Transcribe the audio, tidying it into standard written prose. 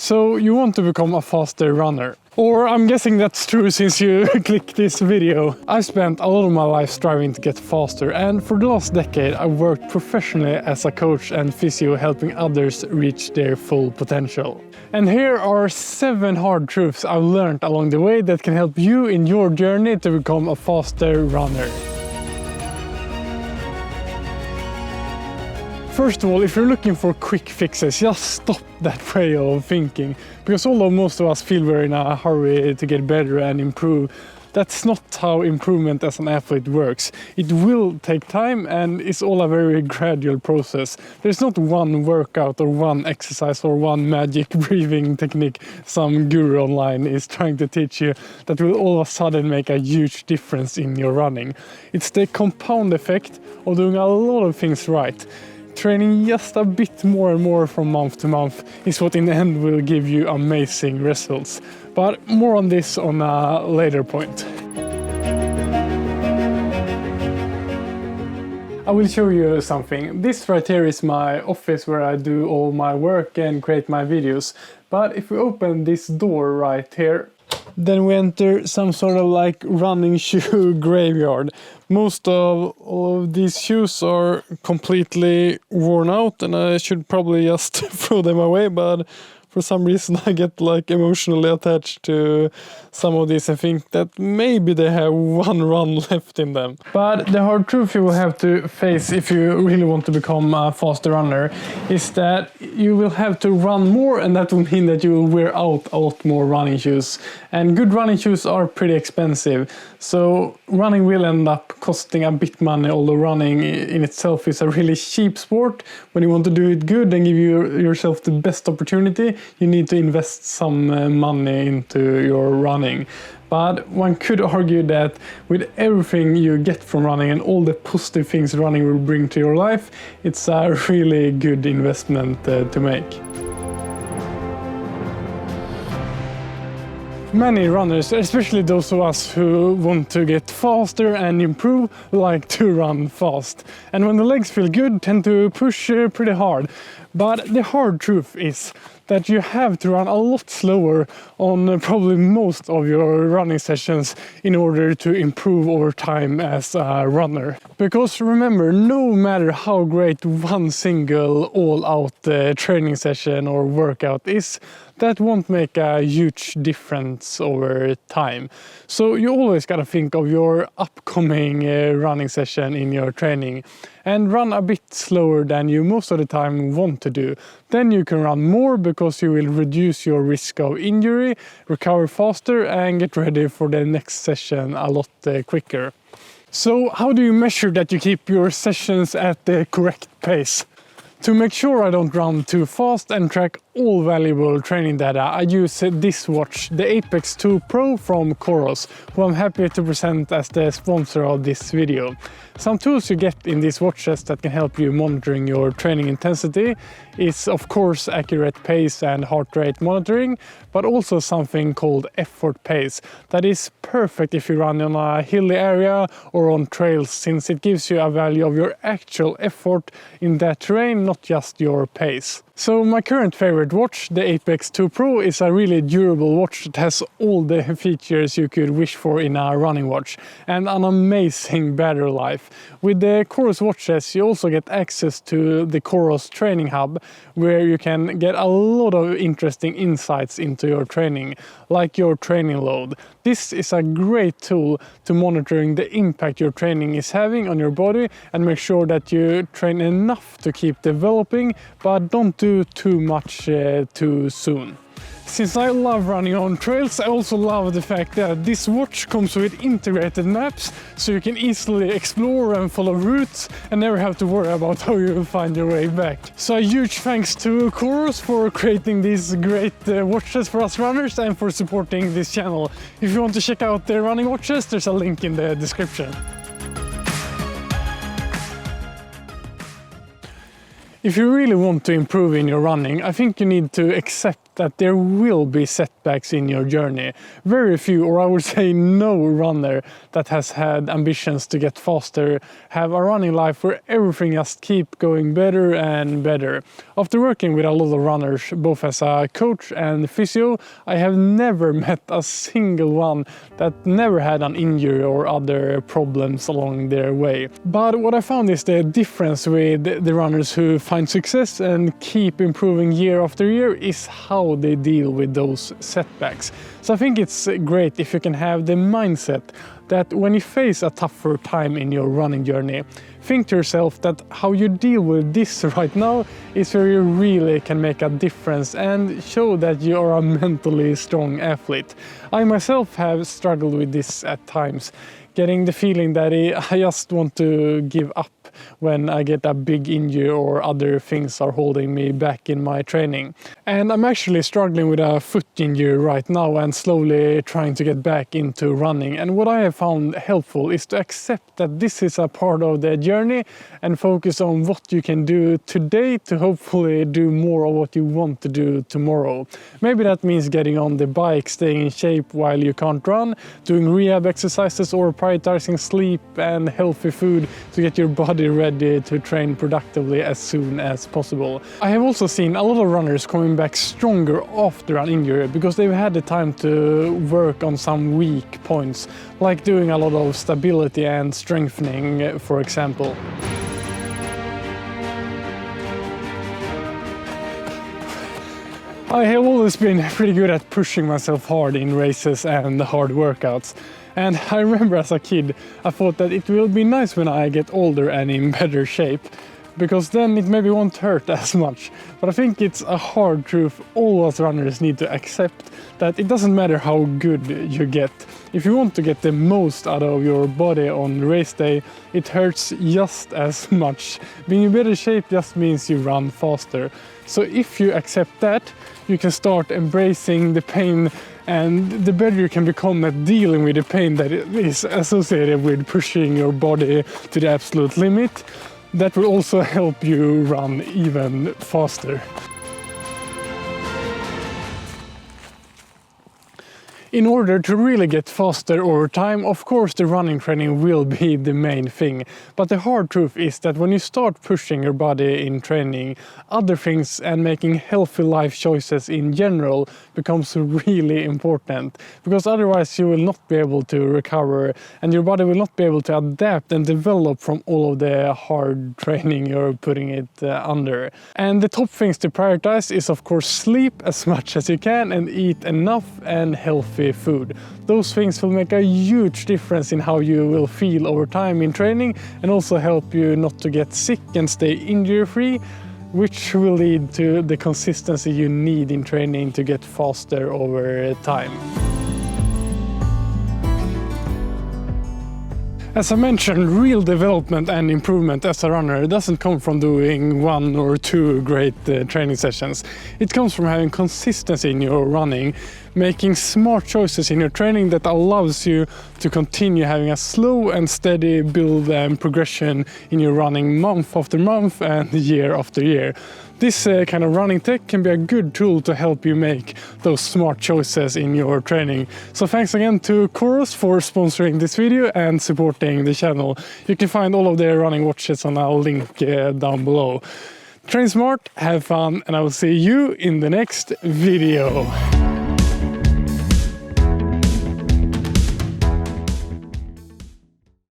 So you want to become a faster runner. Or I'm guessing that's true since you clicked this video. I've spent a lot of my life striving to get faster, and for the last decade I've worked professionally as a coach and physio, helping others reach their full potential. And here are 7 hard truths I've learned along the way that can help you in your journey to become a faster runner. First of all, if you're looking for quick fixes, just stop that way of thinking. Because although most of us feel we're in a hurry to get better and improve, that's not how improvement as an athlete works. It will take time, and it's all a very gradual process. There's not one workout or one exercise or one magic breathing technique some guru online is trying to teach you that will all of a sudden make a huge difference in your running. It's the compound effect of doing a lot of things right. Training just a bit more and more from month to month is what in the end will give you amazing results. But more on this on a later point. I will show you something. This right here is my office where I do all my work and create my videos. But if we open this door right here, then we enter some sort of like running shoe graveyard. Most of all of these shoes are completely worn out, and I should probably just throw them away, but for some reason I get like emotionally attached to some of these and think that maybe they have one run left in them. But the hard truth you will have to face if you really want to become a faster runner is that you will have to run more, and that will mean that you will wear out a lot more running shoes. And good running shoes are pretty expensive, so running will end up costing a bit money, although running in itself is a really cheap sport. When you want to do it good and give yourself the best opportunity, you need to invest some money into your running. But one could argue that with everything you get from running and all the positive things running will bring to your life, it's a really good investment to make. Many runners, especially those of us who want to get faster and improve, like to run fast. And when the legs feel good, tend to push pretty hard. But the hard truth is that you have to run a lot slower on probably most of your running sessions in order to improve over time as a runner. Because remember, no matter how great one single all-out training session or workout is, that won't make a huge difference over time. So you always gotta think of your upcoming running session in your training and run a bit slower than you most of the time want to do. Then you can run more because you will reduce your risk of injury, recover faster, and get ready for the next session a lot quicker. So how do you measure that you keep your sessions at the correct pace? To make sure I don't run too fast and track all valuable training data, I use this watch, the Apex 2 Pro from Coros, who I'm happy to present as the sponsor of this video. Some tools you get in these watches that can help you monitoring your training intensity is of course accurate pace and heart rate monitoring, but also something called effort pace. That is perfect if you run on a hilly area or on trails, since it gives you a value of your actual effort in that terrain, not just your pace. So my current favorite watch, the Apex 2 Pro, is a really durable watch that has all the features you could wish for in a running watch and an amazing battery life. With the Coros watches you also get access to the Coros Training Hub, where you can get a lot of interesting insights into your training, like your training load. This is a great tool to monitoring the impact your training is having on your body and make sure that you train enough to keep developing, but don't do too much too soon. Since I love running on trails, I also love the fact that this watch comes with integrated maps, so you can easily explore and follow routes and never have to worry about how you will find your way back. So a huge thanks to Coros for creating these great watches for us runners and for supporting this channel. If you want to check out their running watches, there's a link in the description. If you really want to improve in your running, I think you need to accept that there will be setbacks in your journey. Very few, or I would say no runner that has had ambitions to get faster have a running life where everything just keep going better and better. After working with a lot of runners, both as a coach and physio, I have never met a single one that never had an injury or other problems along their way. But what I found is the difference with the runners who find success and keep improving year after year is how they deal with those setbacks. So I think it's great if you can have the mindset that when you face a tougher time in your running journey, think to yourself that how you deal with this right now is where you really can make a difference and show that you are a mentally strong athlete. I myself have struggled with this at times, getting the feeling that I just want to give up when I get a big injury or other things are holding me back in my training. And I'm actually struggling with a foot injury right now and slowly trying to get back into running. And what I have found helpful is to accept that this is a part of the journey and focus on what you can do today to hopefully do more of what you want to do tomorrow. Maybe that means getting on the bike, staying in shape while you can't run, doing rehab exercises, or prioritizing sleep and healthy food to get your body ready to train productively as soon as possible. I have also seen a lot of runners coming back stronger after an injury because they've had the time to work on some weak points, like doing a lot of stability and strengthening, for example. I have always been pretty good at pushing myself hard in races and hard workouts. And I remember as a kid, I thought that it will be nice when I get older and in better shape, because then it maybe won't hurt as much. But I think it's a hard truth all us runners need to accept, that it doesn't matter how good you get. If you want to get the most out of your body on race day, it hurts just as much. Being in better shape just means you run faster. So if you accept that, you can start embracing the pain, and the better you can become at dealing with the pain that is associated with pushing your body to the absolute limit. That will also help you run even faster. In order to really get faster over time, of course the running training will be the main thing. But the hard truth is that when you start pushing your body in training, other things and making healthy life choices in general becomes really important. Because otherwise you will not be able to recover and your body will not be able to adapt and develop from all of the hard training you're putting it under. And the top things to prioritize is of course sleep as much as you can and eat enough and healthy food. Those things will make a huge difference in how you will feel over time in training and also help you not to get sick and stay injury-free, which will lead to the consistency you need in training to get faster over time. As I mentioned, real development and improvement as a runner doesn't come from doing 1 or 2 great training sessions. It comes from having consistency in your running, making smart choices in your training that allows you to continue having a slow and steady build and progression in your running month after month and year after year. This kind of running tech can be a good tool to help you make those smart choices in your training. So thanks again to Coros for sponsoring this video and supporting the channel. You can find all of their running watches on our link down below. Train smart, have fun, and I will see you in the next video.